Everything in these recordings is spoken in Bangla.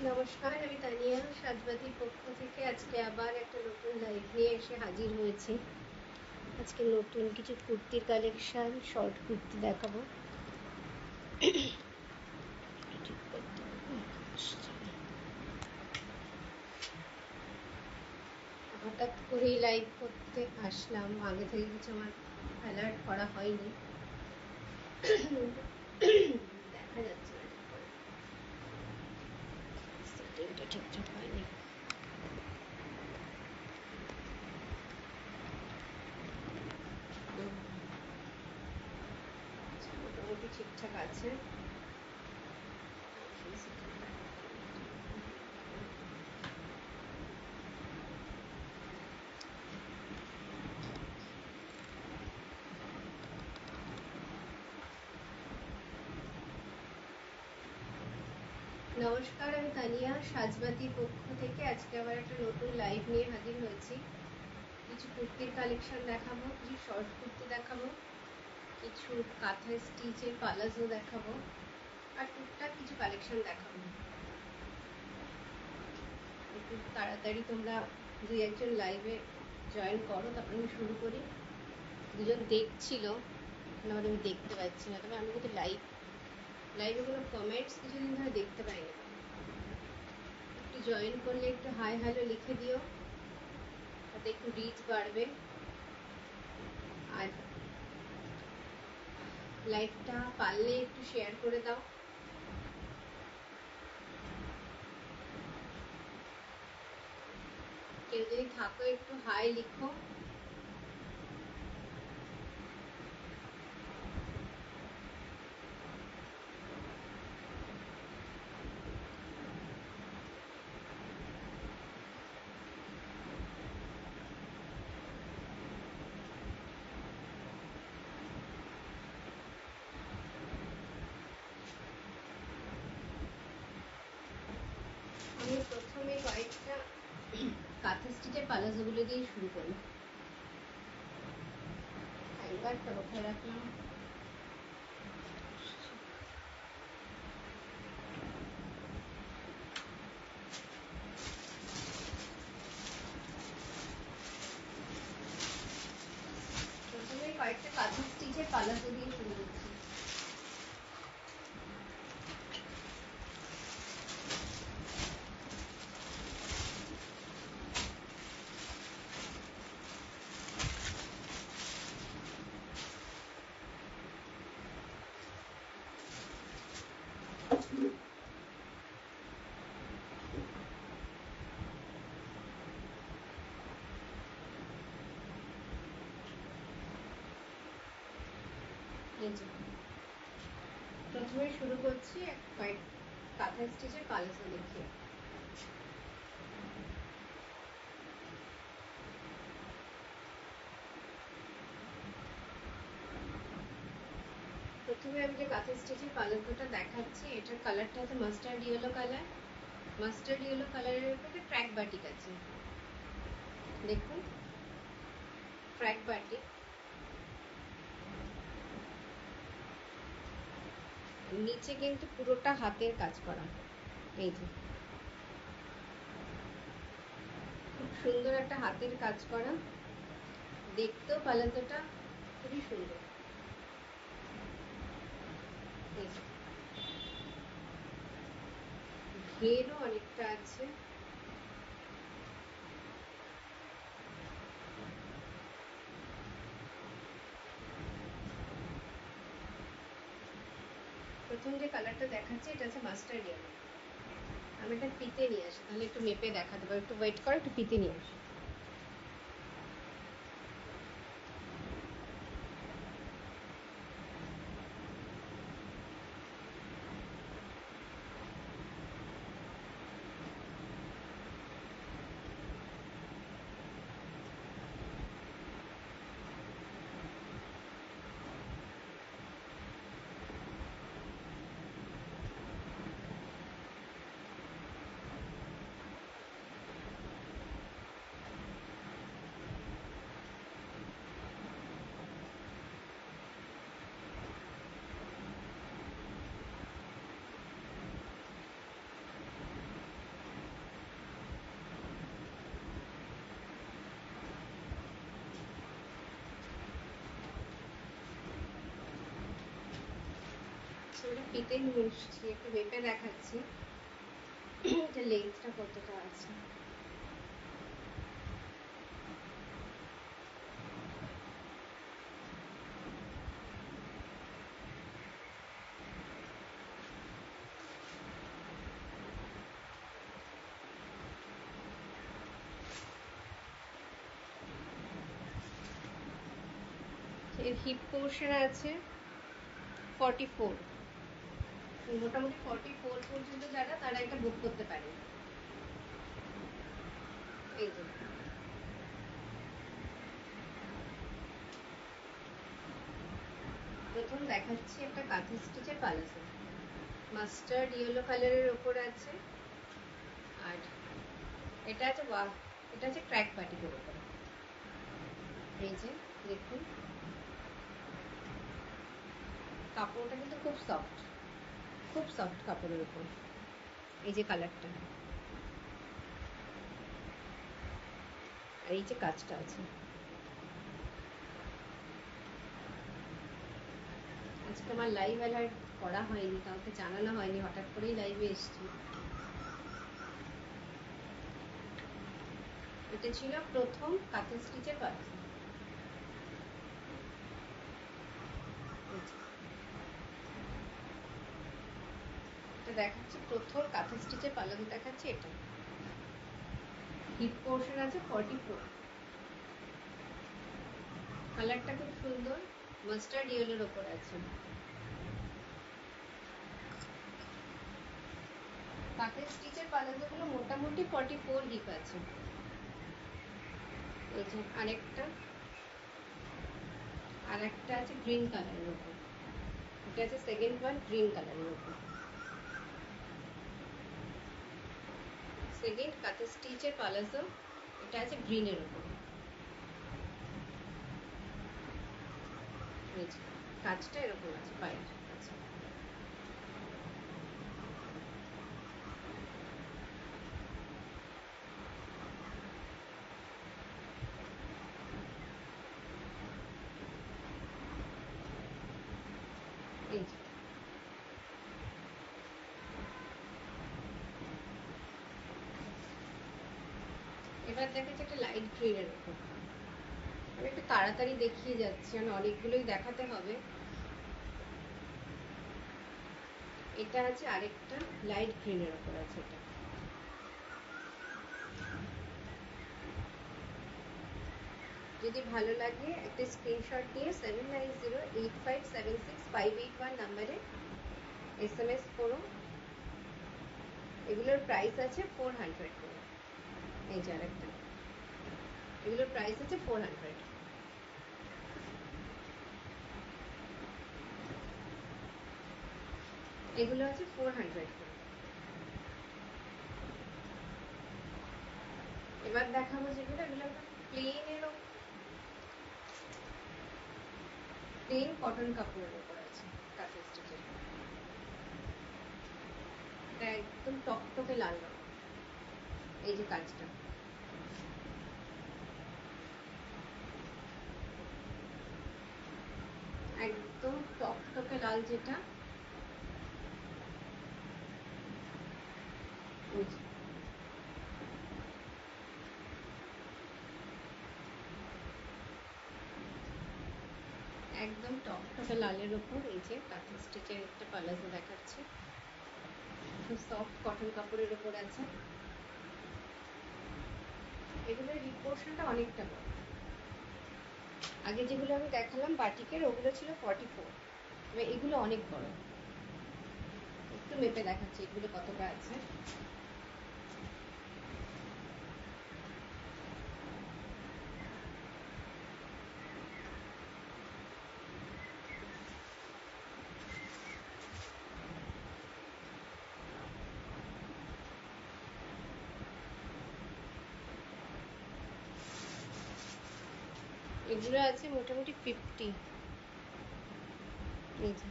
নমস্কার, আমি তানিয়া সাজবাতির পক্ষ থেকে আজকে আবার একটা নতুন লাইভ নিয়ে এসে হাজির হয়েছি। আজকে নতুন কিছু কুর্তির কালেকশন, শর্ট কুর্তি দেখাবো। হঠাৎ করেই লাইভ করতে আসলাম, আগে থেকে কিছু আমার অ্যালার্ট করা হয়নি। দেখা যাচ্ছে না, সেটিংটা ঠিকঠাক হয়নি। মোটামুটি ঠিকঠাক আছে। নমস্কার, আমি তানিয়া সাজবাতির পক্ষ থেকে আজকে আবার একটা নতুন লাইভ নিয়ে হাজির হয়েছি। কিছু কুর্তির কালেকশন দেখাবো, কিছু শর্ট কুর্তি দেখাবো, কিছু কাঁথা স্টিচের পালাজো দেখাবো, আর টুকটাক কিছু কালেকশন দেখাবো। একটু তাড়াতাড়ি তোমরা দুই একজন লাইভে জয়েন করো, তারপর আমি শুরু করি। দুজন দেখছিল, নাহলে আমি দেখতে পাচ্ছি না। তবে আমি কিন্তু লাইভে কোনো কমেন্টস কিছুদিন ধরে দেখতে পাই না। একটু জয়েন করলে একটু হাই হ্যালো লিখে দিও, তাতে একটু রিচ বাড়বে। আর লাইভটা পারলে একটু শেয়ার করে দাও। কেউ যদি থাকো একটু হাই লিখো। আমি প্রথমে কয়েকটা কাঁথা স্টিচের পালাজোগুলো দিয়ে শুরু করি। হ্যাঙ্গারটা কোথায় রাখলাম? প্রথমে কয়েকটা কাঁথা স্টিচের পালাজো দিয়ে শুরু করছি। প্রথমে শুরু করছি কয়েক কাঁথা স্টিচের পালাজো দেখিয়ে। প্রথমে আমি যে কাঁথা স্টিচের পালাজোটা দেখাচ্ছি, এটার কালারটা হচ্ছে mustard yellow colour. Mustard yellow কালারের উপরে ট্র্যাক বাটিক আছে, দেখুন ট্র্যাক বাটিক। নিচে কিন্তু পুরোটা হাতের কাজ করা। এই যে খুব সুন্দর একটা হাতের কাজ করা, দেখতেও পালাজোটা খুবই সুন্দর। ঘেরও অনেকটা আছে। প্রথম যে কালারটা দেখাচ্ছি এটা হচ্ছে মাস্টার্ড ইয়েলো। আমি এটা পিতে নিয়ে আসি, তাহলে একটু মেপে দেখাতে পারবো। একটু ওয়েট করো, একটু পিতে নিয়ে আসি। ওটা ফিতে নিয়ে এসছি, একটু মেপে দেখাচ্ছি এটা লেন্থটা কতটা আছে। এর হিপ পোর্শন আছে 44, মোটামুটি 44 পর্যন্ত যারা তারা এটা বুক করতে পারে। এই যে প্রথম দেখাচ্ছি একটা কাঁথা স্টিচের পালাজো, মাস্টার্ড ইয়েলো কালারের ওপর আছে। আর এটা আছে এটা আছে ক্র্যাক বাটিকের ওপর। এই যে দেখুন কাপড়টা কিন্তু খুব সফট, খুব সফট কাপড়ের উপর। এই যে কালারটা, আর এই যে কাজটা আছে। আজকে আমার লাইভ অ্যালার্ট করা হয়নি, কাউকে জানানো হয়নি, হঠাৎ করেই লাইভে এসেছি। এটা ছিল প্রথম কাঁথা স্টিচের পালাজো। এটা দেখাচ্ছি প্রথম কাঁথা স্টিচের পালাজো দেখাচ্ছি। এটা হিপ পোর্শন আছে 44, কালারটা খুব সুন্দর, মাস্টার্ড ইয়েলোর ওপর আছে। কাঁথা স্টিচের পালাজো গুলো মোটামুটি 44 হিপ আছে। এই যে আরেকটা আছে গ্রিন কালারের ওপর। এটা আছে সেকেন্ড ওয়ান গ্রিন কালারের ওপর। সেকেন্ড কাঁথা স্টিচের পালাজো, এটা আছে গ্রিনের ওপর। কাজটা এরকম আছে পায়ের কাছে। এই যে এবার দেখাচ্ছি একটা লাইট গ্রিনের ওপর। আমি একটু তাড়াতাড়ি দেখিয়ে যাচ্ছি, কারণ অনেকগুলোই দেখাতে হবে। এটা আছে আরেকটা লাইট গ্রিনের ওপর আছে। এটা যদি ভালো লাগে একটা স্ক্রিনশট নিয়ে 7908576581 নাম্বারে SMS করো। এগুলোর প্রাইস আছে 400 করে। এই যে আরেকটা, এগুলোর প্রাইস আছে 400। এগুলো আছে 400 করে। এবার দেখাবো যেগুলো, এগুলো প্লেন কটন কাপড়ের উপর আছে কাঁথা স্টিচের। এটা একদম টকটকে লাল রঙ। এই যে কাজটা, একদম টকটকে লাল, যেটা একদম টকটকে লালের ওপর এই যে কাঁথা স্টিচের একটা পালাজো দেখাচ্ছি, খুব সফট কটন কাপড়ের ওপর আছে। এগুলোর হিপ পোর্শনটা অনেকটা বড়। আগে যেগুলো আমি দেখালাম বাটিকের, ওগুলো ছিল 44, এবার এগুলো অনেক বড়। একটু মেপে দেখাচ্ছি এগুলো কতটা আছে। এগুলো আছে মোটামুটি 50। এই যে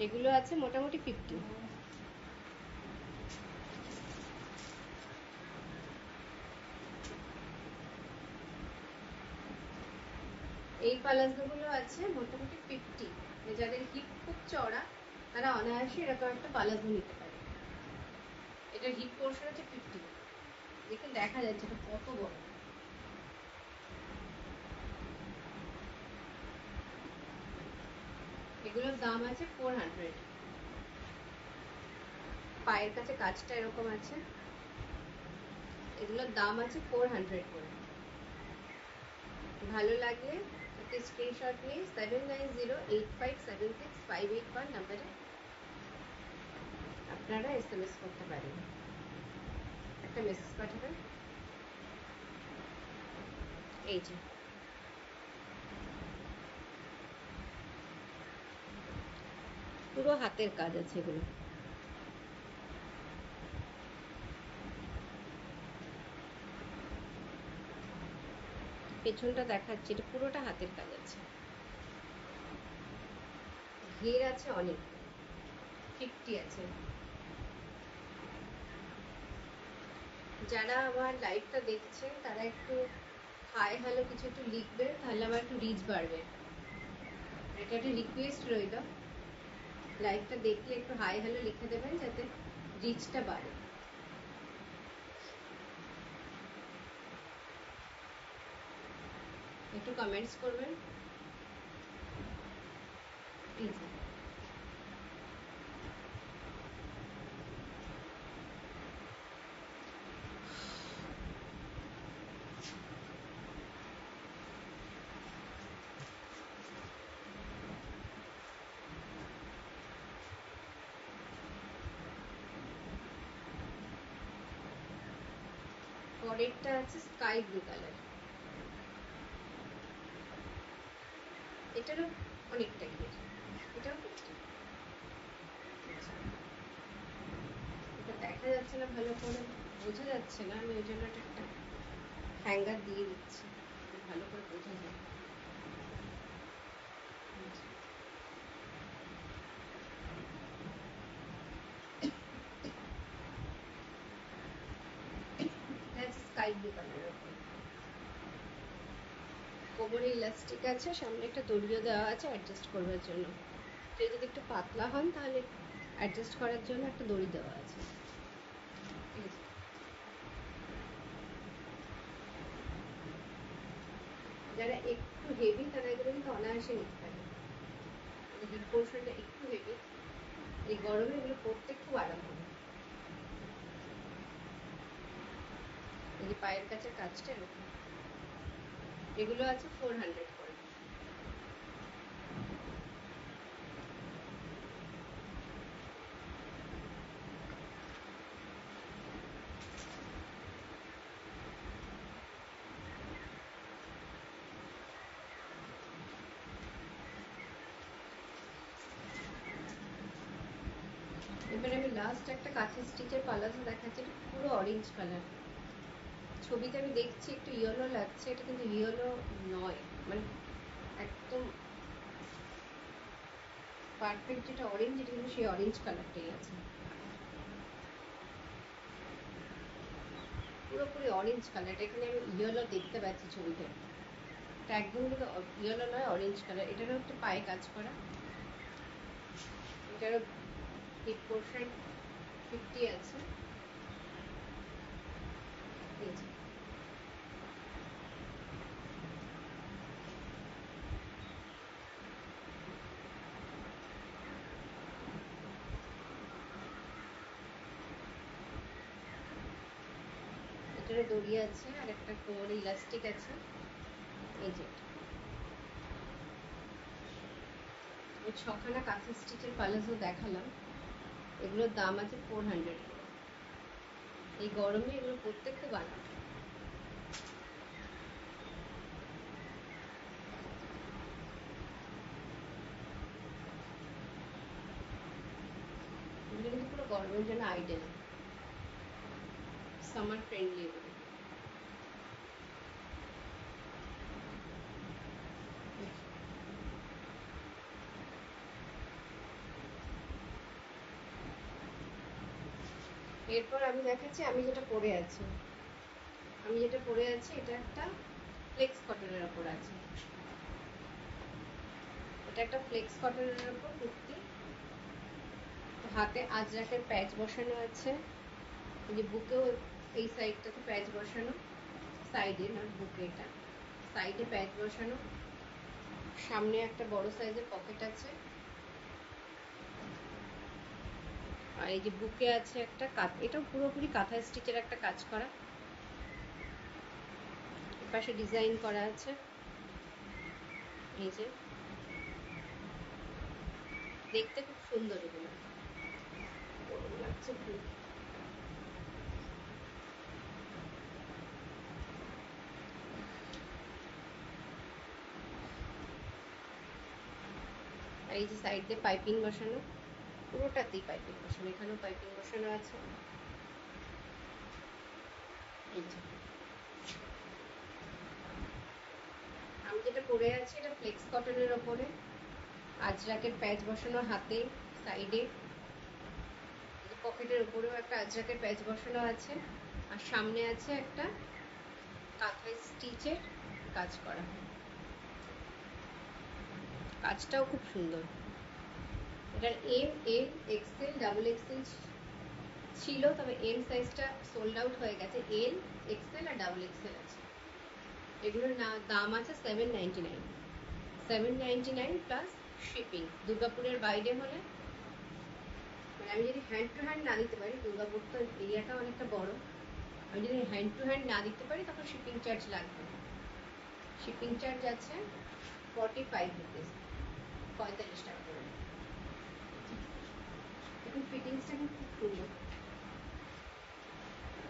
এগুলো আছে মোটামুটি 50। এই পালাজো গুলো আছে মোটামুটি 50। যাদের হিপ খুব চওড়া তারা অনায়াসে এরকম একটা পালাজো নিতে পারে। এটার হিপ পোর্শন হচ্ছে 50। দেখুন দেখা যাচ্ছে এটা কত বড়। এগুলোর দাম আছে 400। পায়ের কাছে কাজটা এরকম আছে, এগুলোর দাম আছে 400 করে। ভালো লাগলে একটি স্ক্রিনশট নিয়ে 7908576581 নাম্বারে আপনারা SMS করতে পারেন, একটা মেসেজ পাঠাবেন। এই যে পুরো হাতের কাজ আছে এগুলো। পেছনটা দেখাচ্ছি, এটা পুরোটা হাতের কাজ আছে, ঘের আছে অনেক, 50 আছে। যারা আমার লাইভটা দেখছেন তারা একটু হাই হ্যালো কিছু একটু লিখবেন, তাহলে আমার একটু রিচ বাড়বে। এটা একটা রিকোয়েস্ট রইল, লাইভটা দেখলে একটু হাই হ্যালো লিখে দেবেন যাতে রিচটা বাড়ে। একটু কমেন্টস করবেন প্লিজ। পরেরটা আছে স্কাই ব্লু কালার, এটারও অনেকটা ঘের, এটাও 50। এটা দেখা যাচ্ছে না ভালো করে, বোঝা যাচ্ছে না, আমি ওই জন্য একটা হ্যাঙ্গার দিয়ে দিচ্ছি ভালো করে বোঝা যায়। স্কাই ব্লু কালারের উপর কোমরে ইলাস্টিক আছে, সামনে একটা দড়িও দেওয়া আছে অ্যাডজাস্ট করবার জন্য। কেউ যদি একটু পাতলা হন তাহলে অ্যাডজাস্ট করার জন্য একটা দড়ি দেওয়া আছে। যারা একটু হেভি তারা এগুলো কিন্তু অনায়াসে নিতে পারে। হিপ পোর্শনটা একটু হেভি, এই গরমে এগুলো পরতে খুব আরাম হবে। এই যে পায়ের কাছে কাজটা এরকম, এগুলো আছে 400 করে। এবার আমি লাস্ট একটা কাঁথা স্টিচের পালাজো দেখাচ্ছি, এটা পুরো অরেঞ্জ কালার। ছবিতে আমি দেখছি একটু ইয়েলো লাগছে, এটা কিন্তু ইয়েলো নয়, মানে একদম পারফেক্ট যেটা অরেঞ্জ, এটা কিন্তু সেই অরেঞ্জ কালারটাই আছে, পুরোপুরি অরেঞ্জ কালার। এখানে আমি ইয়েলো দেখতে পাচ্ছি ছবিতে, এটা একদম কিন্তু ইয়েলো নয়, অরেঞ্জ কালার। এটারও একটু পায়ে কাজ করা, এটারও হিপ পোর্শন 50 আছে। এটারও দড়ি আছে আর একটা কোমরে ইলাস্টিক আছে। এই যে ওই ছখানা কাঁথা স্টিচের পালাজো দেখালাম, এগুলোর দাম আছে 400 করে। এই গরমে এগুলো পরতে খুব আরাম। এগুলো কিন্তু পুরো গরমের জন্য আইডেল, সামার ফ্রেন্ডলি এগুলো। এরপর আমি দেখাচ্ছি আমি যেটা পরে আছি। আমি যেটা পরে আছি এটা একটা ফ্লেক্স কটনের ওপর আছে, এটা একটা ফ্লেক্স কটনের উপর কুর্তি, হাতে আজরাকের প্যাচ বসানো আছে, এই যে বুকেও এই সাইডটাতে প্যাচ বসানো, সাইডে না বুকে, এটা সাইডে প্যাচ বসানো, সামনে একটা বড় সাইজের পকেট আছে, আর এই যে বুকে আছে একটা এটাও পুরোপুরি কাঁথা স্টিচের একটা কাজ করা, পাশে ডিজাইন করা আছে, এই যে দেখতে খুব সুন্দর এগুলো, গরম লাগছে খুব। আর এই যে সাইড দিয়ে পাইপিং বসানো, পুরোটাতেই পাইপিং বসানো, এখানেও পাইপিং বসানো আছে, এই যে আমি যেটা পরে আছি এটা ফ্লেক্স কটনের ওপরে, আজরাকের প্যাচ বসানো হাতে, সাইডে, পকেটের উপরেও একটা আজরাকের প্যাচ বসানো আছে, আর সামনে আছে একটা কাঁথা স্টিচের কাজ করা, কাজটাও খুব সুন্দর। এটার এম এক্সেল ডাবল এক্সেল ছিল, তবে এম সাইজটা সোল্ড আউট হয়ে গেছে, এল এক্সেল আর ডাবল এক্সেল আছে। এগুলোর দাম আছে 799, 799 প্লাস শিপিং। দুর্গাপুরের বাইরে হলে, মানে আমি যদি হ্যান্ড টু হ্যান্ড না দিতে পারি, দুর্গাপুর তো এরিয়াটা অনেকটা বড়, আমি যদি হ্যান্ড টু হ্যান্ড না দিতে পারি তখন শিপিং চার্জ লাগবে। শিপিং চার্জ আছে 45 রুপিস, 45 টাকা করে। এখন ফিটিংসটা খুব সুন্দর।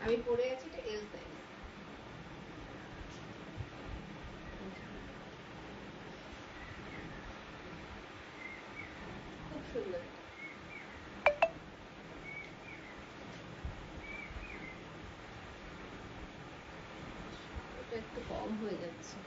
আমি পরে আছি এটা এল সাইজ, খুব সুন্দর। এটা একটু কম হয়ে যাচ্ছে।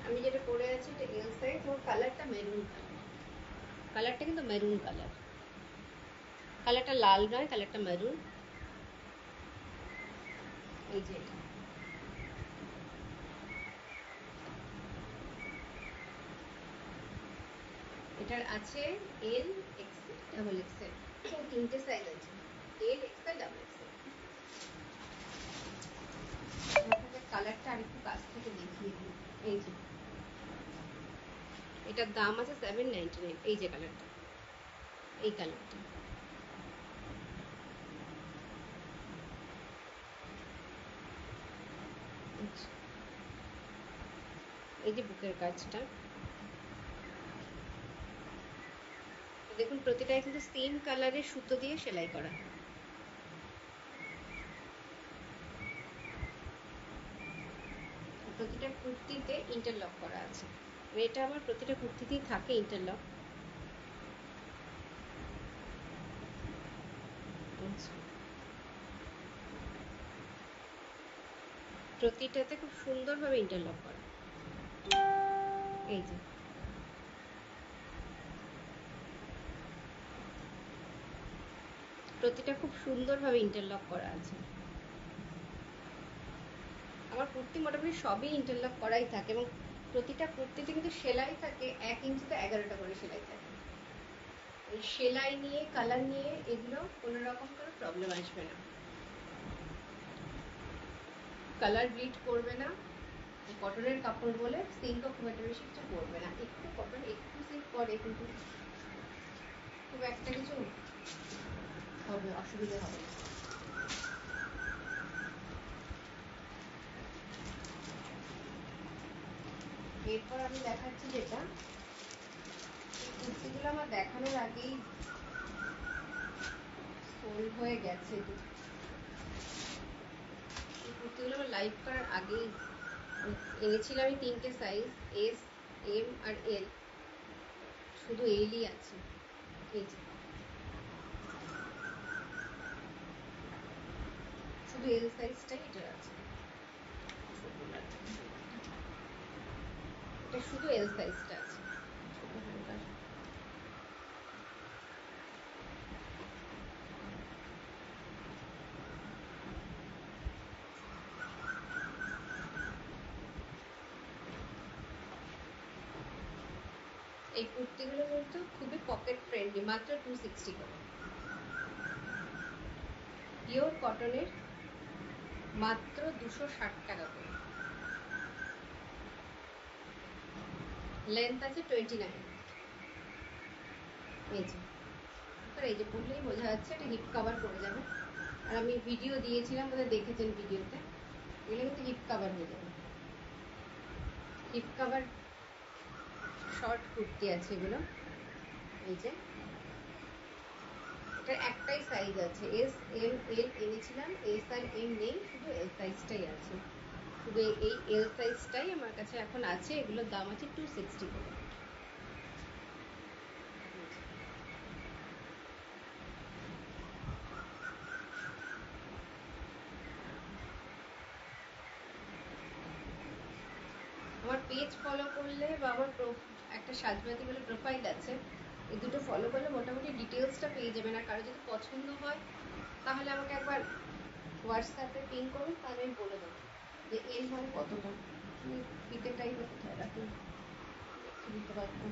আমি যেটা পরে আছি এটা এল সাইজ, ওর কালারটা মেরুন কালার, কালারটা কিন্তু মেরুন কালার, কালারটা লাল নয়, কালারটা মেরুন। এই যে এটার আছে এল এক্সেল ডাবল এক্সেল, তিনটে সাইজ আছে, এল এক্সেল ডাবল এক্সেল। কালারটা আরেকটু কাছ থেকে দেখিয়ে দিই, এই যে এটার দাম আছে 799, এই যে কালারটা, এই কালারটা, এই যে বুকের কাজটা দেখুন, প্রতিটাই কিন্তু সেম কালারের সুতো দিয়ে সেলাই করা, প্রতিটা কুর্তিতে ইন্টারলক করা আছে, এটা আমার প্রতিটা কুর্তিতেই থাকে ইন্টারলক। প্রতিটাতে খুব সুন্দরভাবে ইন্টারলক করা, এই যে প্রতিটা খুব সুন্দরভাবে ইন্টারলক করা আছে। আমার কুর্তি মোটামুটি সবই ইন্টারলক করাই থাকে, এবং প্রতিটা কুর্তিতে কিন্তু সেলাই থাকে 1 ইঞ্চিতে 11টা করে সেলাই থাকে। এই সেলাই নিয়ে, কালার নিয়ে এগুলো কোনো রকম কোনো প্রবলেম আসবে না, কালার ব্লিড করবে না, কটনের কাপড় বলে সিল্কও খুব একটা বেশি কিছু করবে না, একটু কটন একটু সিল্ক করে, কিন্তু খুব একটা কিছু হবে অসুবিধা হবে না। এরপর আমি দেখাচ্ছি যেটা, কুর্তিগুলো আমার দেখানোর আগেই সোল্ড হয়ে গেছে, এই কুর্তিগুলো আমার লাইভ করার আগেই এনেছিলাম। আমি তিনটে সাইজ, এস, এম আর এল, শুধু এলই আছে, এই যে শুধু শুধু এল সাইজটাই এটা আছে, এটা শুধু এল সাইজটা আছে। এই কুর্তিগুলো কিন্তু খুবই পকেট ফ্রেন্ডলি, মাত্র 260 করে, পিওর কটনের, মাত্র 260 টাকা করে। লেন্থ আছে 29। এই যে পরলেই বোঝা যাচ্ছে এটা হিপ কভার করে যাবে। আর আমি ভিডিও দিয়েছিলাম, বোধহয় দেখেছেন ভিডিওতে, এগুলো কিন্তু হিপ কভার হয়ে যাবে। হিপ কভার শর্ট কুর্তি আছে এগুলো। এই যে এটা একটাই সাইজ আছে, এস এম এল এনেছিলাম, এস আর এম নেই, শুধু এল সাইজটাই আছে। শুধু এই এল সাইজটাই আমার কাছে এখন আছে। এগুলোর দাম আছে 260 করে। আমার পেজ ফলো করলে বা আমার একটা সাজবাতি বলে প্রোফাইল আছে, এই দুটো ফলো করলে মোটামুটি ডিটেলসটা পেয়ে যাবেন। আর কারো যদি পছন্দ হয় তাহলে আমাকে একবার হোয়াটসঅ্যাপে পিং করুন, তাহলে আমি বলে দেবো যে এল মানে কতটা। পিকের টাইমে কোথায় রাখি, দিতে পারতাম।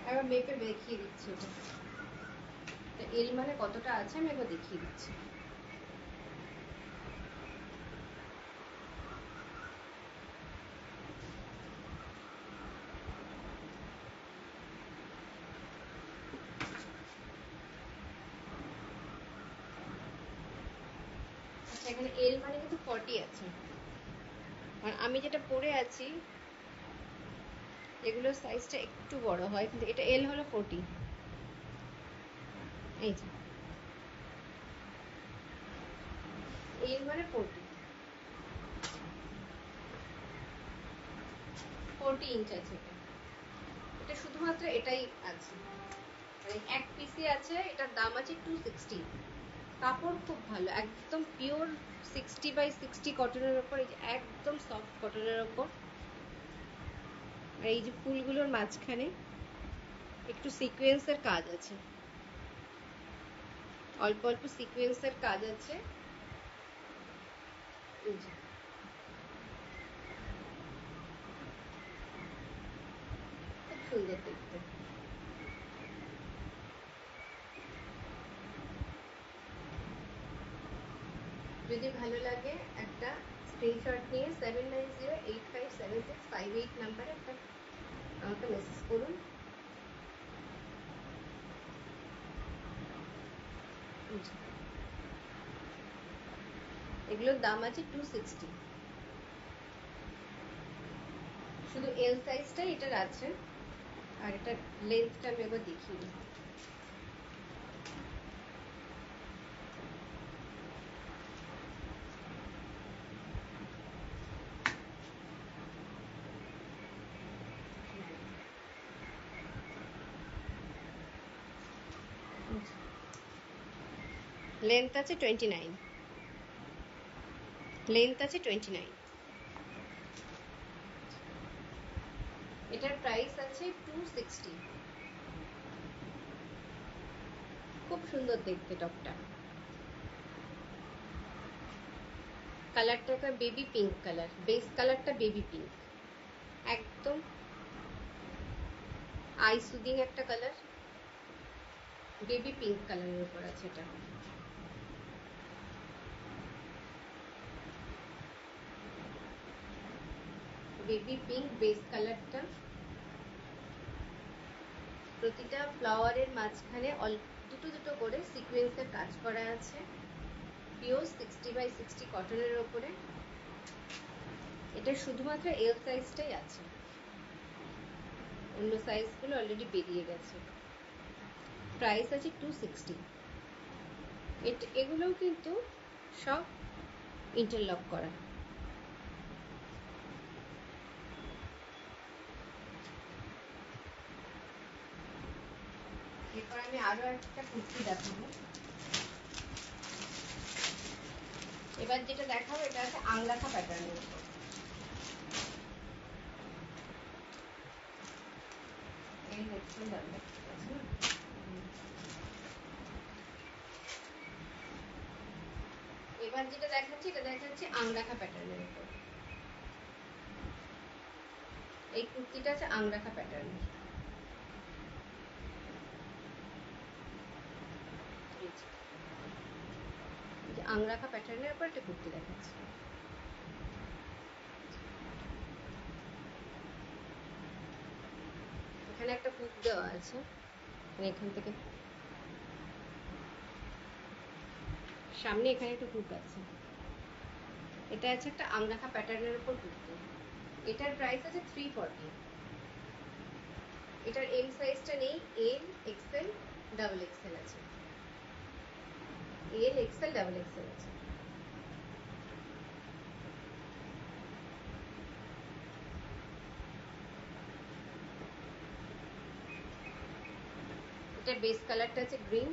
একবার মেপে দেখিয়ে দিচ্ছি ওটা, এল মানে কতটা আছে আমি একবার দেখিয়ে দিচ্ছি। আচ্ছা, এখানে এল মানে কিন্তু 40 আছে। আর আমি যেটা পরে আছি এগুলোর সাইজটা একটু বড় হয়, কিন্তু এটা এল হলো 40। এই যে এল মানে 40 ইঞ্চ আছে। এটা শুধুমাত্র এটাই আছে, মানে এক পিসি আছে। এটার দাম আছে 260। কাপড় খুব ভালো, একদম পিওর 60/60 কটনের ওপর, এই যে একদম সফট কটনের ওপর। আর এই যে ফুলগুলোর মাঝখানে একটু সিকোয়েন্সের কাজ আছে, অল্প অল্প সিকোয়েন্সের কাজ আছে। খুব সুন্দর দেখতে। যদি ভালো লাগে একটা স্ক্রিনশট নিয়ে 79085765 নাম্বারে একটা আমাকে মেসেজ করুন। এগুলোর দাম আছে 260। শুধু এল সাইজটাই এটার আছে। আর এটার লেন্থটা আমি একবার দেখিয়ে দিই। লেন্থ আছে 29। লেন্থ আছে 29। এটার প্রাইস আছে 260। খুব সুন্দর দেখতে টপটা। কালারটা একটা বেবি পিঙ্ক কালার, বেস কালারটা বেবি পিঙ্ক, একদম আই সুদিং একটা কালার। বেবি পিঙ্ক কালারের উপর আছে এটা। বেবি পিঙ্ক বেস কালারটা। প্রতিটা ফ্লাওয়ারের মাঝখানে দুটো দুটো করে সিকোয়েন্সের কাজ করা আছে, পিওর 60/60 কটনের ওপরে। এটা শুধুমাত্র এল সাইজটাই আছে, অন্য সাইজগুলো অলরেডি বেরিয়ে গেছে। প্রাইস আছে 260। এগুলোও কিন্তু সব ইন্টারলক করা। এরপর আমি আরো একটা কুর্তি দেখাবো। এবার যেটা দেখাবো এটা আছে আংলাখা প্যাটার্নের উপর। এই দেখতে যাবে এবার যেটা দেখাচ্ছি এটা দেখাচ্ছি আংলাখা প্যাটার্নের উপর। এই কুর্তিটা আছে আংলাখা প্যাটার্নের। আংলাখা প্যাটার্নের উপর একটা কুর্তি দেখাচ্ছি। এখানে একটা হুক দেওয়া আছে, এখান থেকে সামনে এখানে একটা হুক আছে। এটা আছে একটা আংলাখা প্যাটার্নের উপর কুর্তি। এটার প্রাইস আছে 340। এটার এম সাইজটা নেই, এল এক্সেল ডাবল এক্সেল আছে। এল এক্সেল ডাবল এক্সেল আছে। এটার বেস কালারটা আছে গ্রিন।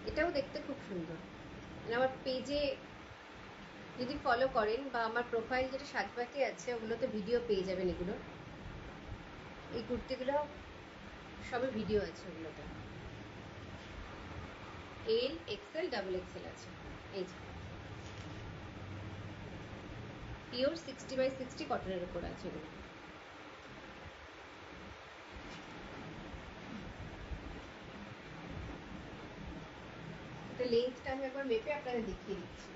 এটাও দেখতে খুব সুন্দর। আমার পেজে যদি ফলো করেন বা আমার প্রোফাইল যেটা সাজবাতি আছে ওগুলোতে ভিডিও পেয়ে যাবেন। এগুলো এই কুর্তিগুলো সবে ভিডিও আছে ওগুলোতে। এল এক্সেল ডাবল এক্সেল আছে। এই যে পিওর 60/60 কটনের উপর আছে এগুলো। এটা লেন্থটা আমি একবার মেপে আপনাদের দেখিয়ে দিচ্ছি।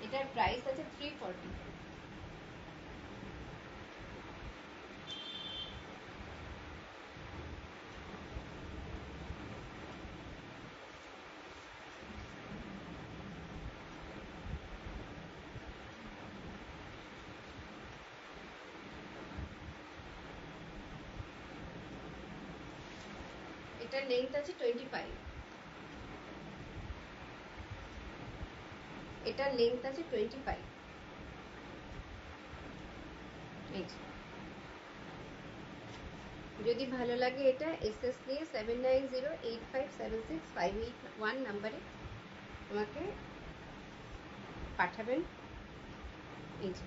এটার প্রাইস আছে 340। এটার লেন্থ আছে 25। এটার লেন্থ আছে 25। যদি ভালো লাগে এটা এসএস দিয়ে 7908576581 নাম্বারে আমাকে পাঠাবেন। এই যে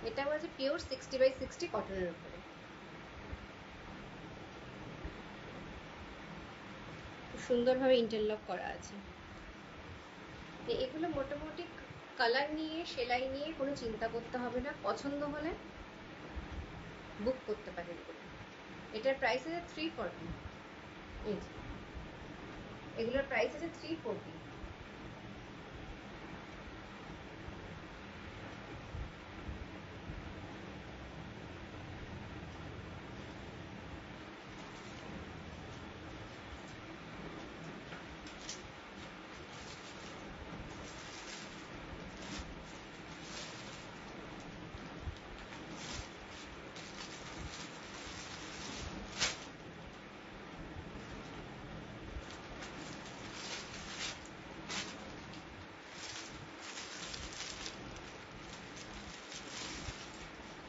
এটাও আছে পিওর 60/60 কটনের উপরে। সুন্দরভাবে ইন্টারলক করা আছে। এগুলো মোটামুটি কালার নিয়ে সেলাই নিয়ে কোনো চিন্তা করতে হবে না, পছন্দ হলে বুক করতে পারেন। এটার প্রাইস আছে 340। এগুলোর প্রাইস আছে 340।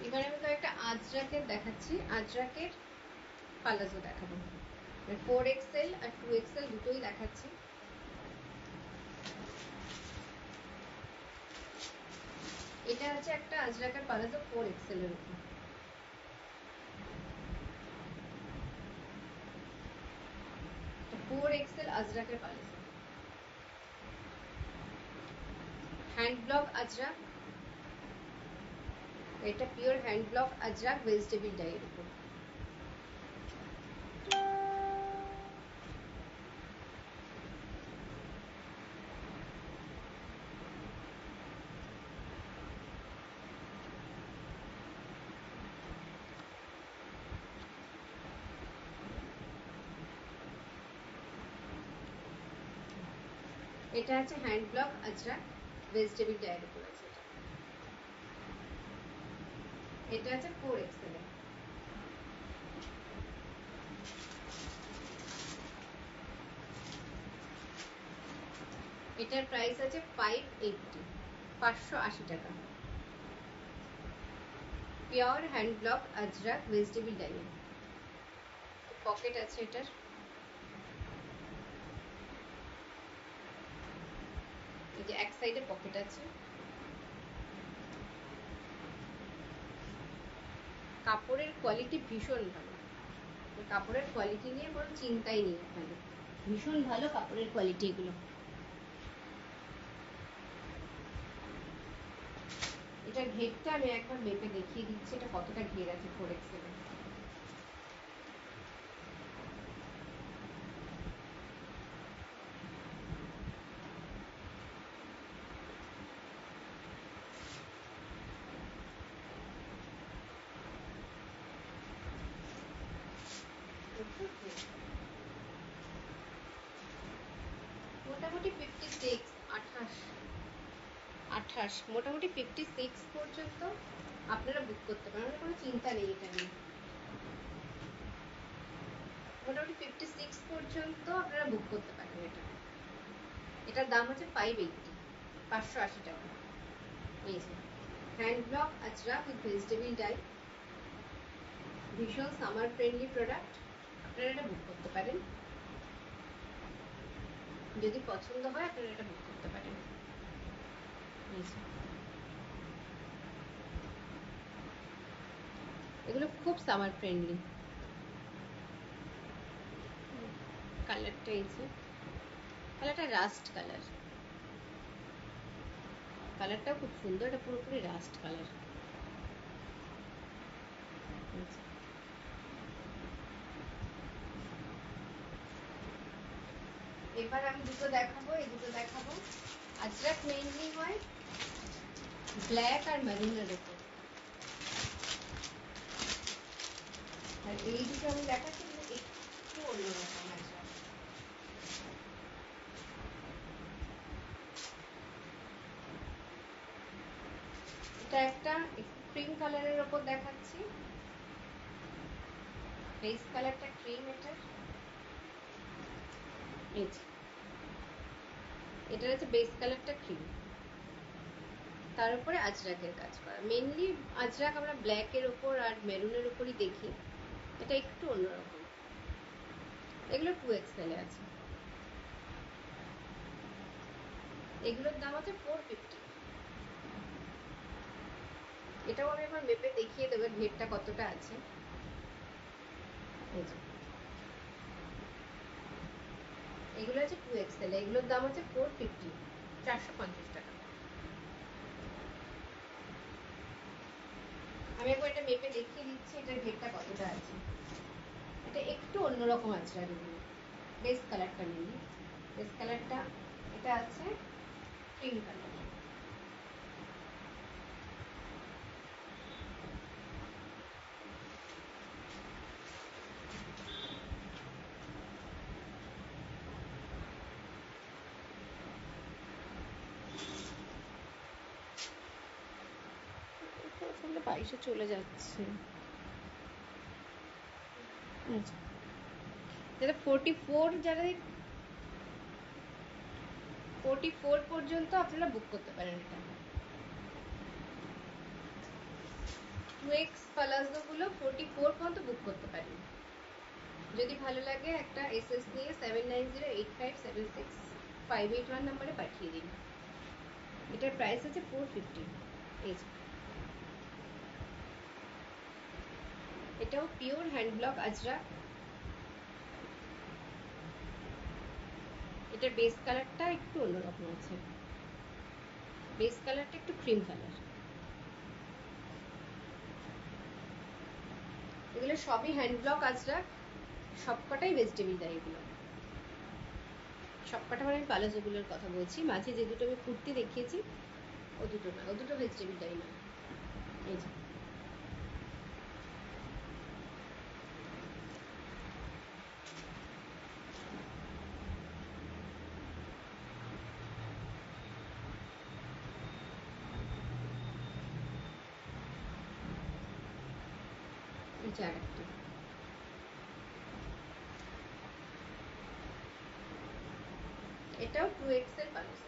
এবারে আমি একটা আজরাকের দেখাচ্ছি। আজরাকের পালাজো দেখাবো। 4XL আর 2XL দুটোই দেখাচ্ছি। এটা আছে একটা আজরাকের পালাজো 4XL এর উপর। ফোর এক্সেল আজরাকের পালাজো, হ্যান্ড ব্লক আজরাক। এটা pure hand block Ajrak vegetable ডাইয়ের উপর। এটা আছে হ্যান্ড ব্লক আজরাক ভেজিটেবল ডাইয়ের উপর আছে। এটা আছে 4XL এর। এটার প্রাইস আছে 580 টাকা। Pure hand block Ajrak vegetable die. Pocket আছে এটার, এই যে এক সাইডে পকেট আছে। কাপড়ের কোয়ালিটি ভীষণ ভালো, কাপড়ের কোয়ালিটি নিয়ে কোনো চিন্তাই নেই এখানে, ভীষণ ভালো কাপড়ের কোয়ালিটি এগুলো। এটা ঘেরটা আমি একবার মেপে দেখিয়ে দিচ্ছি এটা কতটা ঘের আছে 4XL এর। মোটামুটি 56, 28 মোটামুটি 56 পর্যন্ত আপনারা বুক করতে পারেন, কোনো চিন্তা নেই এটা নিয়ে। মোটামুটি 56 পর্যন্ত আপনারা বুক করতে পারেন এটা। এটার দাম হচ্ছে 580, 580 টাকা। এই যে hand block Ajrak with vegetable die, ভীষণ সামার ফ্রেন্ডলি প্রোডাক্ট। আপনারা এটা বুক করতে পারেন, যদি পছন্দ হয় আপনারা এটা বুক করতে পারেন। এগুলো খুব সামার ফ্রেন্ডলি। কালারটা এই যে, কালারটা রাস্ট কালার, কালারটাও খুব সুন্দর, এটা পুরোপুরি রাস্ট কালার। এবার আমি দুটো দেখাবো, এই দুটো দেখাবো। আজরাক মেইনলি হয় ব্ল্যাক আর মেরুনের উপর, আর এই দুটো আমি দেখাচ্ছি একটু অন্যরকম আজরাক। এটা একটা ক্রিম কালারের উপর দেখাচ্ছি, বেস কালারটা ক্রিম এটার। এটা হচ্ছে বেস কালারটা ক্রিম, তার উপরে আজরাকের কাজ করা। মেনলি আজরাক আমরা ব্ল্যাকের ওপর আর মেরুনের উপরই দেখি, এটা একটু অন্যরকম। এগুলো 2XL এ আছে, এগুলোর দাম আছে 450। এটাও আমি একবার মেপে দেখিয়ে দেবো ঘেরটা কতটা আছে। এগুলো আছে 2XL, এগুলোর দাম আছে 450, 450 টাকা। আমি একবার এটা মেপে দেখিয়ে দিচ্ছি এটার ঘেরটা কতটা আছে। এটা একটু অন্যরকম আছে, আর এগুলো বেস কালারটা নেই, বেস কালারটা এটা আছে ক্রিম কালার। বাইশে চলে যাচ্ছে, যারা 44, যারা 44 পর্যন্ত আপনারা বুক করতে পারেন। এটা 2X পালাজো গুলো 44 পর্যন্ত বুক করতে পারেন। যদি ভালো লাগে একটা SS নিয়ে 7908576581 নম্বরে পাঠিয়ে দিন। এটার প্রাইস আছে 450। এই এটাও পিওর হ্যান্ড ব্লক আজরাক। এটার বেস কালারটা একটু অন্যরকম আছে, বেস কালারটা একটু ক্রিম কালার। এগুলো সবই হ্যান্ড ব্লক আজরাক, সবকটাই ভেজিটেবল ডাই। এগুলো সবকটা মানে আমি পালাজোগুলোর কথা বলছি, মাঝে যে দুটো আমি কুর্তি দেখিয়েছি ও দুটো না, ও দুটো ভেজিটেবল ডাই না। এই যে আরেকটা, এটাও 2XL পালাজো।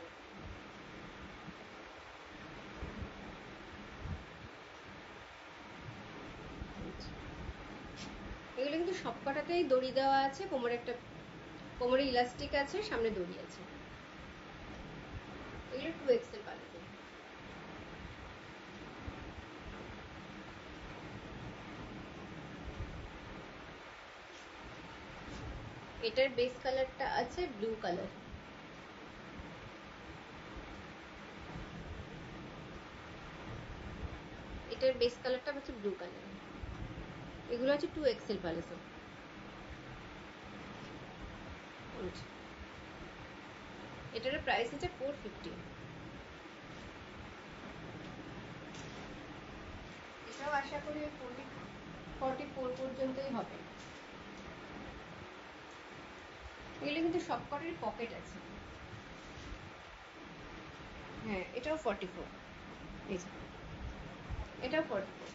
এগুলো কিন্তু সব কটাতেই দড়ি দেওয়া আছে, কোমরে ইলাস্টিক আছে, সামনে দড়ি আছে। এগুলো 2XL পালাজো। এটার বেস কালারটা আছে ব্লু কালার। এটার বেস কালারটা হচ্ছে ব্লু কালার। এগুলো হচ্ছে 2XL পালাজো। এটার প্রাইস হচ্ছে 450। এটাও আশা করি 44 পর্যন্তই হবে। এগুলো কিন্তু সব কটারই পকেট আছে। হ্যাঁ, এটাও 44। এই যে এটাও 44।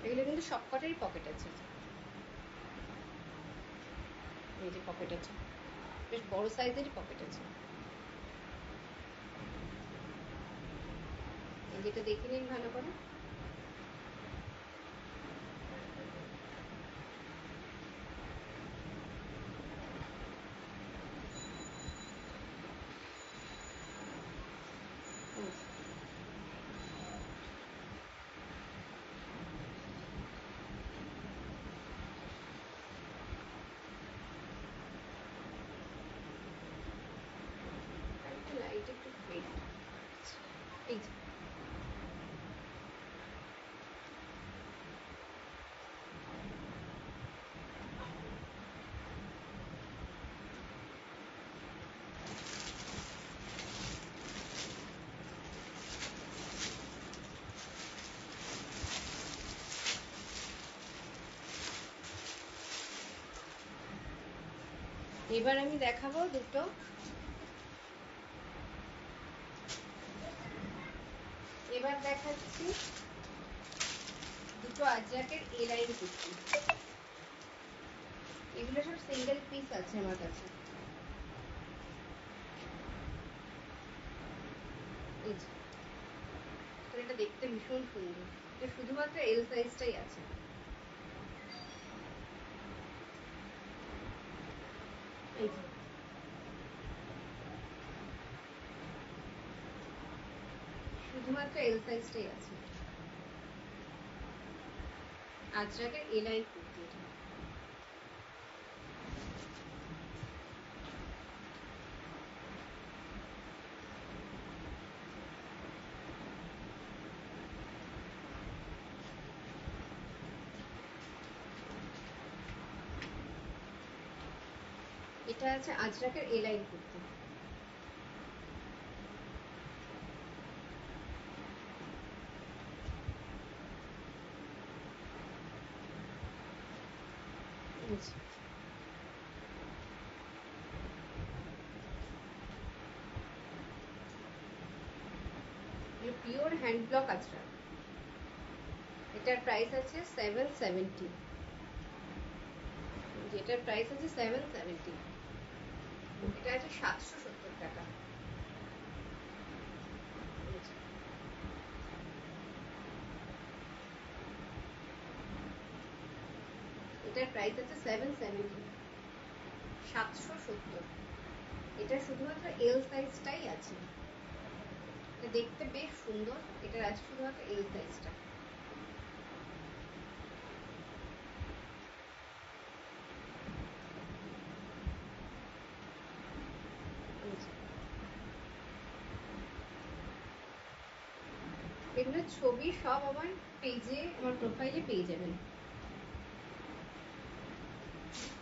এগুলো কিন্তু সব কটারই পকেট আছে। এই যে পকেট আছে, বেশ বড় সাইজেরই পকেট আছে। এই যেটা দেখে নিন ভালো করে। লাইট একটু ফেড। এই যে এবার আমি দেখাবো দুটো। এবার দেখাচ্ছি দুটো আজরাকের এ লাইন কুর্তি। এগুলো সব সিঙ্গেল পিস আছে আমার কাছে। এই যে এটা দেখতে ভীষণ সুন্দর। এটা শুধুমাত্র এল সাইজটাই আছে। এই যে শুধুমাত্র এল সাইজটাই আছে। আজরাকের এ লাইন কুর্তি এটা। এটা আছে আজরাকের A line kurti. Pure hand block Ajrak. এটার প্রাইস আছে 770। যেটার প্রাইস আছে 770। এটা আছে 770 টাকা। এটার প্রাইস আছে 770। 770। এটা শুধুমাত্র এল সাইজটাই আছে। এটা দেখতে বেশ সুন্দর। এটার আছে শুধুমাত্র এল সাইজটা। এগুলোর ছবি সব আমার পেজে, আমার প্রোফাইলে পেয়ে যাবেন।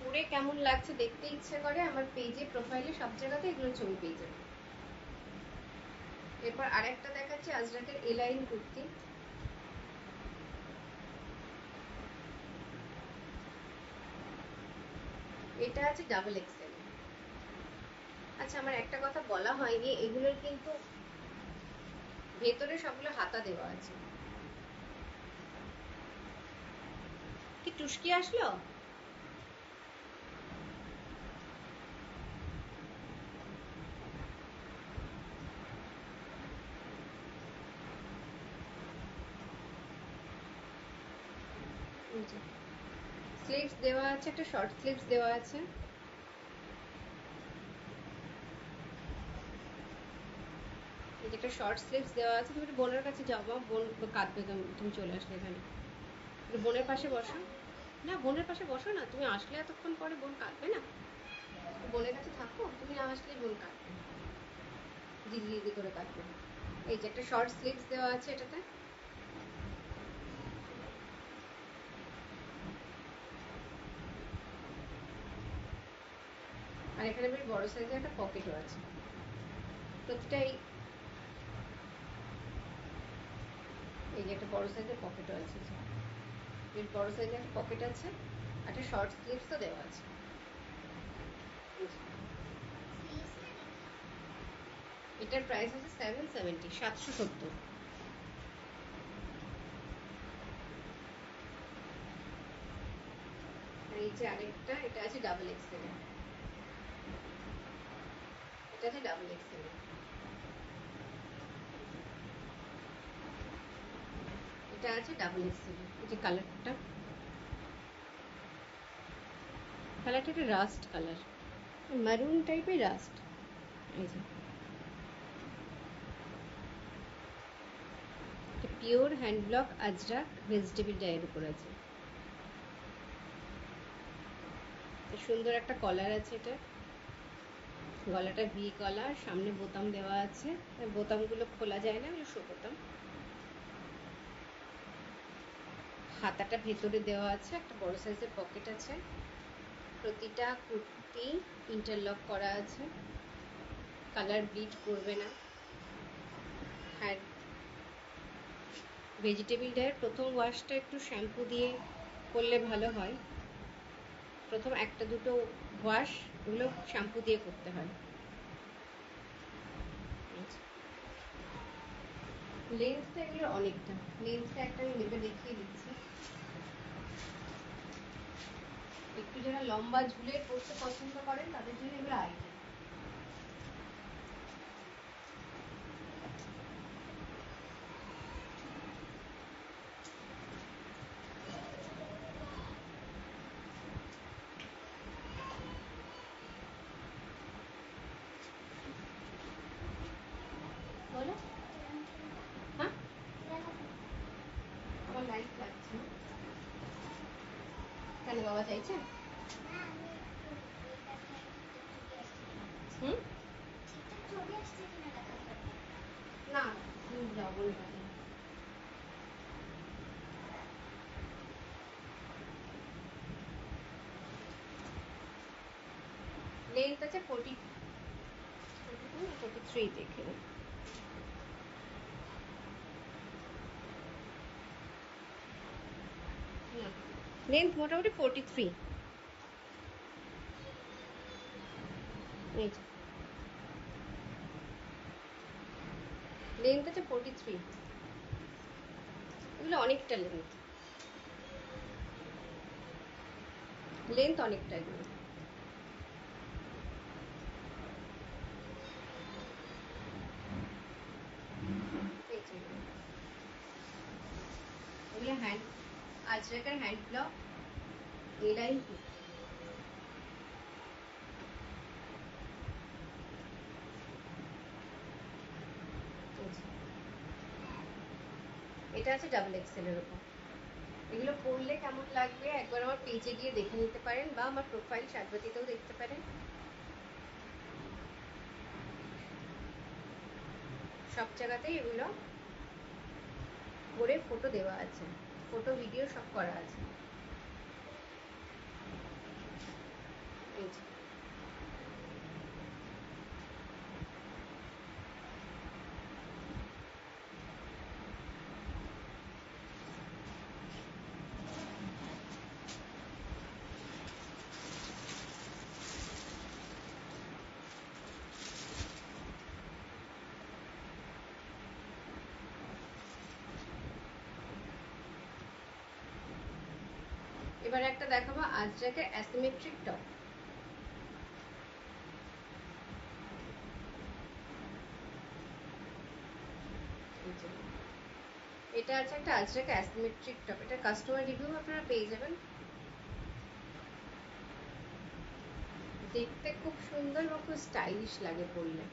পরে কেমন লাগছে দেখতে ইচ্ছে করে আমার পেজে, প্রোফাইলে সব জায়গাতে এগুলোর ছবি পেয়ে যাবেন। এরপর আরেকটা দেখাচ্ছি আজরাকের এ লাইন কুর্তি। এটা আছে ডাবল এক্সেল। আচ্ছা, আমার একটা কথা বলা হয়নি, এগুলোর কিন্তু ভেতরে সবগুলো হাতা দেওয়া আছে। কি টুসকি আসলো? স্লিভস দেওয়া আছে, একটা শর্ট স্লিভস দেওয়া আছে। একটা শর্ট স্লিভস দেওয়া আছে। তুমি বোনের কাছে যাও, বোন কাঁদবে, তুমি চলে আসলে এখানে। বোনের পাশে বসো না, বোনের পাশে বসো না, তুমি আসলে এতক্ষণ পরে বোন কাঁদবে না? বোনের কাছে থাকো, তুমি না আসলেই বোন কাঁদবে, দিদি দিদি করে কাঁদবে। এই যে একটা শর্ট স্লিভস দেওয়া আছে এটাতে। আর এখানে বেশ বড় সাইজের একটা পকেটও আছে প্রতিটাই। এই যে একটা বড় সাইজের পকেটও আছে, বেশ বড় সাইজের একটা পকেট আছে, একটা শর্ট স্লিভসও দেওয়া আছে। এটার প্রাইস আছে 770, 770। আর এই যে আরেকটা, এটা আছে ডাবল এক্সেল, এটা আছে ডাবল এক্সেল। এটা আছে ডাবল এক্সেল। এই যে কালারটা একটা রাস্ট কালার, মারুন টাইপের রাস্ট। এই যে pure hand block Ajrak vegetable ডাইয়ের উপর আছে। সুন্দর একটা কলার আছে, এটা গলাটা ভি কলার, সামনে বোতাম দেওয়া আছে, বোতামগুলো খোলা যায় না, শো বোতাম। হাতাটা ভেতরে দেওয়া আছে, একটা বড় সাইজের পকেট আছে, প্রতিটা কুর্তি ইন্টারলক করা আছে, কালার ব্লিড করবে না। হ্যাঁ, ভেজিটেবল ডায়ের প্রথম ওয়াশটা একটু শ্যাম্পু দিয়ে করলে ভালো হয়। প্রথম একটা দুটো ওয়াশ এগুলো শ্যাম্পু দিয়ে করতে হয়। লেন্থটা এগুলো অনেকটা, লেন্থটা একটা আমি মেপে দেখিয়ে দিচ্ছি। একটু যারা লম্বা ঝুলে পরতে পছন্দ করেন তাদের জন্য এগুলো আইডিয়া। বলো, হ্যাঁ আমার লাইট লাগছে। কেন বাবা চাইছে? হুম, না যাও বলে পারি। লেন্থ আছে 43 দেখে। লেন্থ মোটামুটি 43। এই লেন্থ আছে 43, এগুলো অনেকটা লেন্থ, লেন্থ অনেকটা এগুলো। এগুলো হ্যান্ড আজরাকের হ্যান্ড ব্লক এ লাইন। এটা আছে ডাবল এক্সেল এর উপর। এগুলো পরলে কেমন লাগবে একবার আমার পেজে গিয়ে দেখে নিতে পারেন, বা আমার প্রোফাইল সাজবাতিতেও দেখতে পারেন। সব জায়গাতেই এগুলো পরে ফটো দেওয়া আছে, ফটো ভিডিও সব করা আছে। এবার একটা দেখাবো আজরাকের অ্যাসিমেট্রিক টপ। এটা আছে একটা আজরাক অ্যাসিমেট্রিক টপ, এটা কাস্টমার রিভিউ আপনারা পেয়ে যাবেন। দেখতে খুব সুন্দর এবং খুব স্টাইলিশ লাগে পরলে।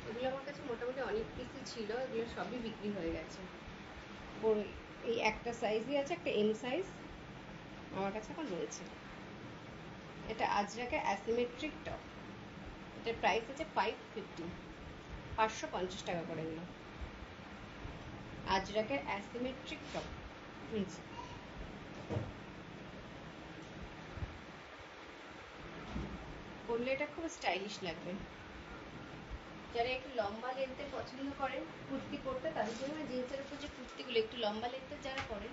এগুলো আমার কাছে মোটামুটি অনেক পিসই ছিল, এগুলো সবই বিক্রি হয়ে গেছে। এই একটা সাইজই আছে, একটা এম সাইজ আমার কাছে এখন রয়েছে। এটা আজরাকের অ্যাসিমেট্রিক টপ, এটার প্রাইস আছে 550, 550 টাকা করে এগুলো। আজরাকের অ্যাসিমেট্রিক টপ পরলে এটা খুব স্টাইলিশ লাগবে। যারা একটু লম্বা লেন্থের পছন্দ করেন কুর্তি পরতে, তাদের জন্য জিন্সের উপর যে কুর্তিগুলো একটু লম্বা লেন্থের যারা পরেন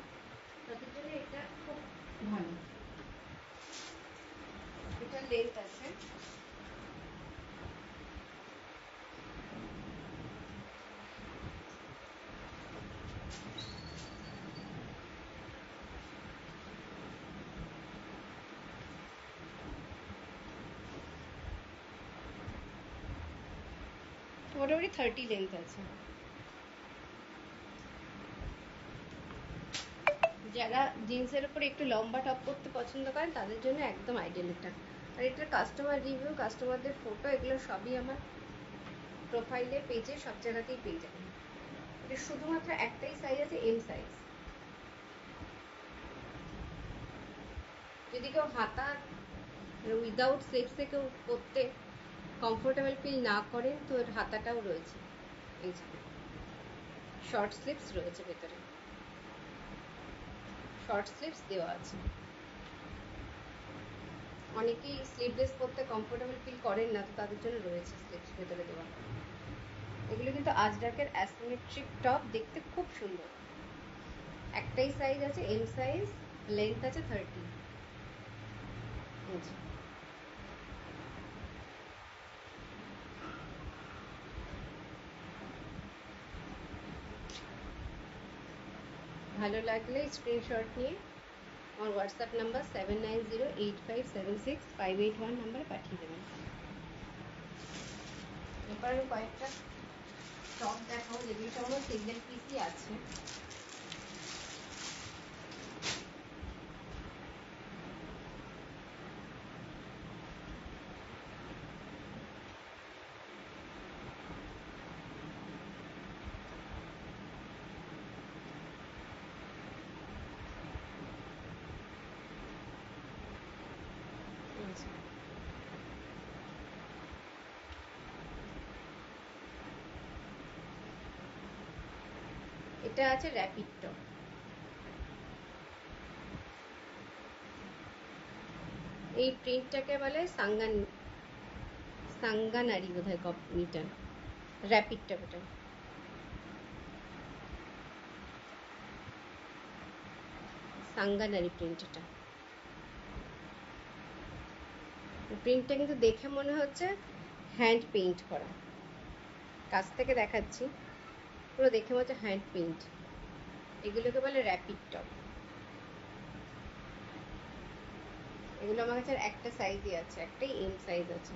তাদের জন্য এটা খুব ভালো। এটা লেন্থ আছে মোটামুটি 30 লেন্থ আছে। যারা জিন্সের উপরে একটু লম্বা টপ পরতে পছন্দ করেন তাদের জন্য একদম আইডিয়াল এটা। আর এটার কাস্টমার রিভিউ, কাস্টমারদের ফটো, এগুলো সবই আমার প্রোফাইলে, পেজে, সব জায়গাতেই পেয়ে যাবেন। এটা শুধুমাত্র একটাই সাইজ আছে, এম সাইজ। যদি কেউ হাতা উইদাউট স্লিপসে কেউ পরতে কমফোর্টেবল ফিল না করেন তো এর হাতাটাও রয়েছে, এই যে শর্ট স্লিপস রয়েছে, ভেতরে শর্ট স্লিপস দেওয়া আছে। অনেকেই স্লিভলেস পরতে কমফোর্টেবল ফিল করেন না, তো তাদের জন্য রয়েছে স্লিপস ভেতরে দেওয়া। এগুলো কিন্তু আজরাকের অ্যাসিমেট্রিক টপ, দেখতে খুব সুন্দর। একটাই সাইজ আছে, এম সাইজ, লেন্থ আছে 30। ভালো লাগলে স্ক্রিনশট নিয়ে আমার হোয়াটসঅ্যাপ নাম্বার 7908576581 নাম্বারে পাঠিয়ে দেবেন। এরপর আমি কয়েকটা টপ দেখাবো যেগুলো সব আমার সিঙ্গেল পিসই আছে। এটা আছে র্যাপিড টপ, এই প্রিন্টটাকে বলে সাঙ্গানারি বোধহয় কপিটা, র্যাপিড টপ। এটা সাঙ্গানারি প্রিন্ট। এটা প্রিন্টটা কিন্তু দেখে মনে হচ্ছে হ্যান্ড পেইন্ট করা, কাছ থেকে দেখাচ্ছি পুরো দেখে মনে হচ্ছে হ্যান্ড পেইন্ট। এগুলোকে বলে র্যাপিড টপ। এগুলো আমার কাছে একটা সাইজই আছে, একটাই এম সাইজ আছে।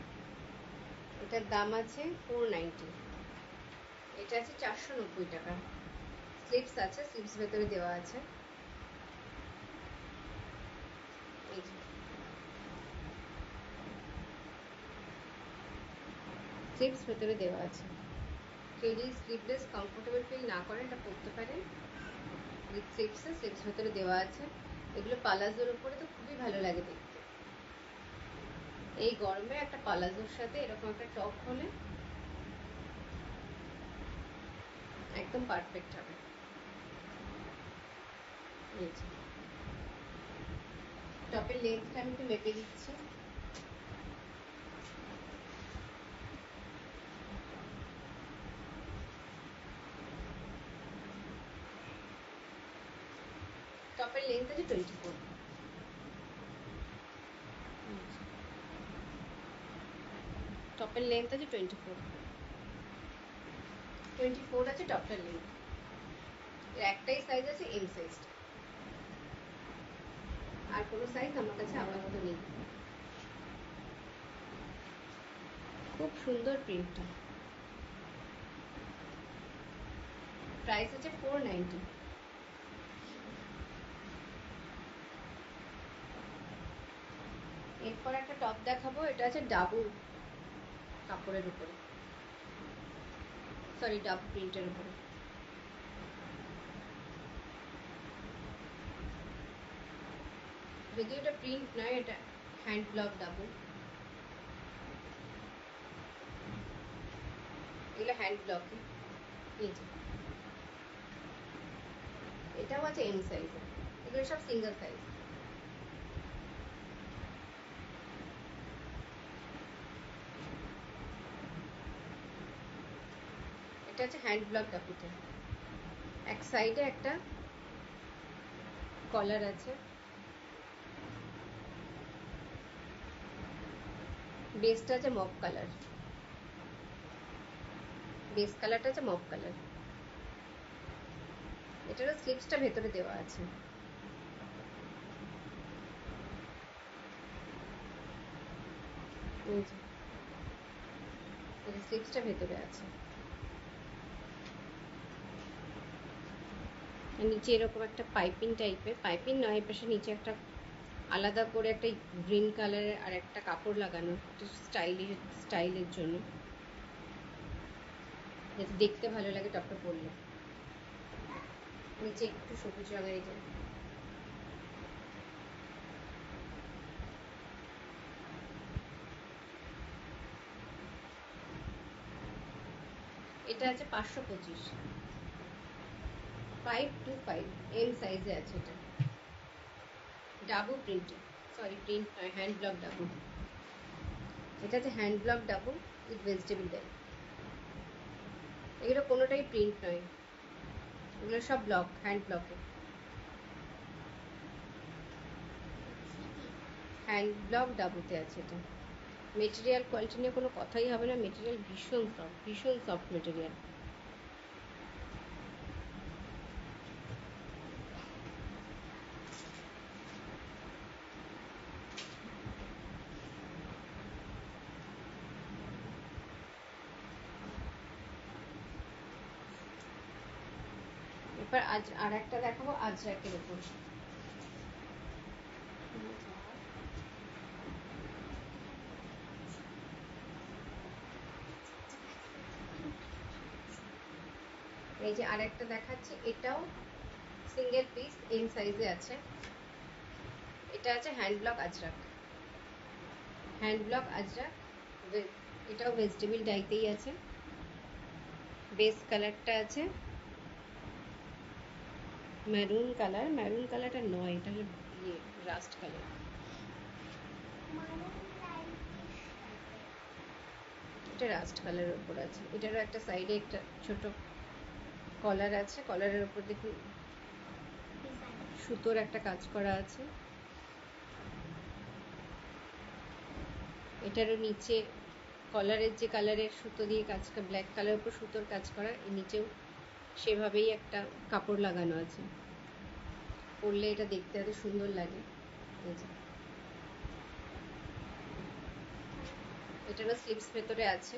এটার দাম আছে 490, এটা আছে 490 টাকা। স্লিপস আছে, স্লিপস ভেতরে দেওয়া আছে। এই যে স্লিপস ভেতরে দেওয়া আছে। কেউ যদি স্লিপলেস কমফোর্টেবল ফিল না করেন এটা পরতে পারেন উইথ স্লিপসে, স্লিপস ভেতরে দেওয়া আছে। এগুলো পালাজোর উপরে তো খুবই ভালো লাগে দেখতে। এই গরমে একটা পালাজোর সাথে এরকম একটা টপ হলে একদম পারফেক্ট হবে। টপের লেন্থটা আমি একটু মেপে দিচ্ছি। টপের লেন্থ আছে 24, টপের লেন্থ আছে 24 আছে টপের লেন্থ। এর একটাই সাইজ আছে, এম সাইজটা, আর কোনো সাইজ আমার কাছে আপাতত নেই। খুব সুন্দর প্রিন্টটা। প্রাইস হচ্ছে 490। এরপর একটা টপ দেখাবো, এটা আছে ডাবু কাপড়ের উপরে, সরি ডাবু প্রিন্টের উপরে। যদিও এটা প্রিন্ট নয়, এটা হ্যান্ড ব্লক ডাবু। এগুলো হ্যান্ড ব্লকে। এই যে এটাও আছে এম সাইজে, এগুলো সব সিঙ্গেল সাইজ। এটা হচ্ছে হ্যান্ড ব্লক ডাবুতে, এক সাইডে একটা কলার আছে, বেসটা আছে মপ কালার, বেস কালারটা আছে মপ কালার। এটারও স্লিপসটা ভেতরে দেওয়া আছে। স্লিপসটা ভেতরে আছে। নিচে এরকম একটা পাইপিং টাইপের, পাইপিং নয়, পাশে নিচে একটা আলাদা করে একটা গ্রিন কালারের আর একটা কাপড় লাগানো, স্টাইলের জন্য, যাতে দেখতে ভালো লাগে টপটা পরলে। নিচে একটু সবুজ রঙের। এই যে এটা আছে 525, 525 এম সাইজে আছে। এটা ডাবু প্রিন্টে, সরি প্রিন্ট নয়, হ্যান্ড ব্লক ডাবু। এটা হচ্ছে hand block dabu with vegetable die. এগুলো কোনোটাই প্রিন্ট নয়, এগুলো সব ব্লক, হ্যান্ড ব্লকে। হ্যান্ড ব্লক ডাবুতে আছে এটা। মেটেরিয়াল কোয়ালিটি নিয়ে কোনো কথাই হবে না, মেটেরিয়াল ভীষণ সফট, ভীষণ সফট মেটেরিয়াল। এবার আজ আর একটা দেখাবো আজরাকের উপর। এই যে আরেকটা দেখাচ্ছি, এটাও সিঙ্গেল পিস এম সাইজে আছে। এটা আছে hand block Ajrak, hand block Ajrak. এটাও ভেজিটেবল ডাইতেই আছে। বেস কালারটা আছে মেরুন কালার, মেরুন কালারটা নয়, এটা হলো ইয়ে রাস্ট কালার। এটা রাস্ট কালারের উপর আছে। এটারও একটা সাইডে একটা ছোট কলার আছে, কলারের উপর দেখুন সুতোর একটা কাজ করা আছে। এটারও নিচে কলারের যে কালারের সুতো দিয়ে কাজ, ব্ল্যাক কালারের উপর সুতোর কাজ করা, এর নিচেও সেভাবেই একটা কাপড় লাগানো আছে। পরলে এটা দেখতে এত সুন্দর লাগে। এটারও স্লিপস ভেতরে আছে,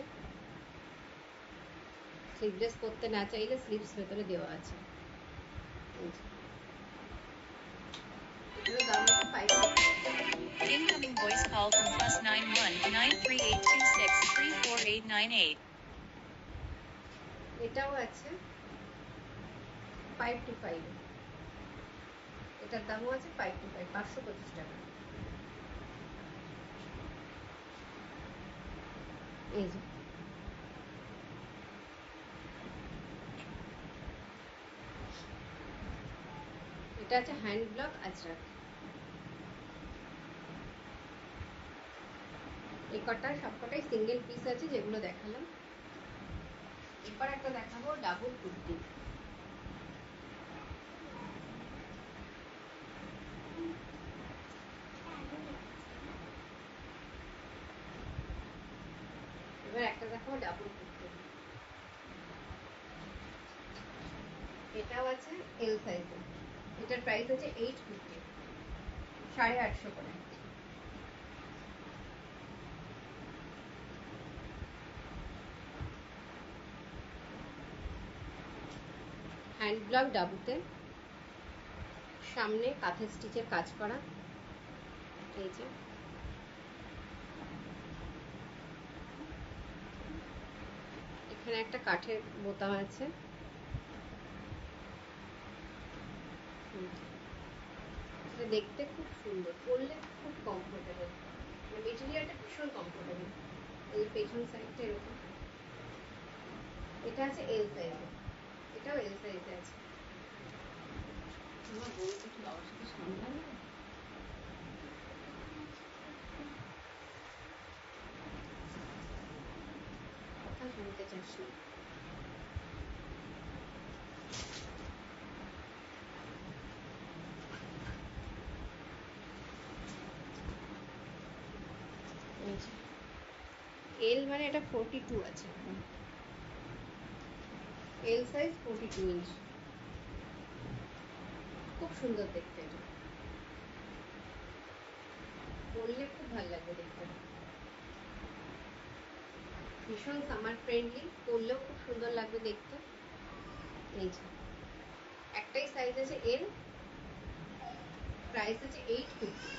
স্লিভলেস করতে না চাইলে স্লিপস ভেতরে দেওয়া আছে। Incoming voice call from +91 93826348898. এটাও আছে 525, এটার দামও আছে 525, 525 টাকা। এই যে এটা আছে হ্যান্ড ব্লক আজরাক। এই কটা সবকটাই সিঙ্গেল পিস আছে যেগুলো দেখালাম। এরপর একটা দেখাবো ডাবল কুর্তি। এবার একটা দেখাবো ডাবল কুর্তি। এটাও আছে এল সাইজে। এটার প্রাইস আছে 850, 850 করে। হ্যান্ড ব্লক ডাবুতে, সামনে কাঁথা স্টিচের কাজ করা। এই যে এখানে একটা কাঠের বোতাম আছে। এটা দেখতে খুব সুন্দর, পরলে খুব কমফোর্টেবল, মেটেরিয়ালটা ভীষণ কমফোর্টেবল। এই পেছন সাইডটা এরকম। এটা আছে এল সাইজে, এটাও এল সাইজে আছে। আমার বউকে একটু বাবার সাথে সামলানো, কথা শুনতে চাস না। এল মানে এটা 42 আছে, এল সাইজ 42 ইঞ্চ। খুব সুন্দর দেখতে, এটা পরলে খুব ভালো লাগবে দেখতে, ভীষণ সামার ফ্রেন্ডলি, পরলেও খুব সুন্দর লাগবে দেখতে। এই যে একটাই সাইজ আছে এল, প্রাইস আছে 850।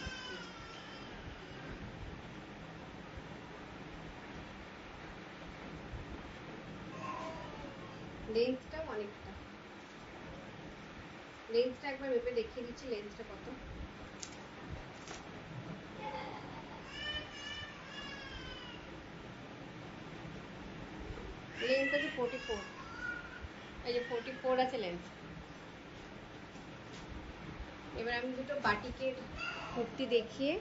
লেন্সটাও অনেকটা, লেন্সটা একবার মেপে দেখিয়ে দিচ্ছি লেন্সটা কত। লেন্স আছে 44, এই যে 44 আছে লেন্স। এবার আমি দুটো বাটিকের কুর্তি দেখিয়ে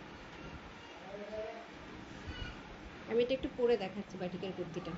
আমি এটা একটু পরে দেখাচ্ছি বাটিকের কুর্তিটা।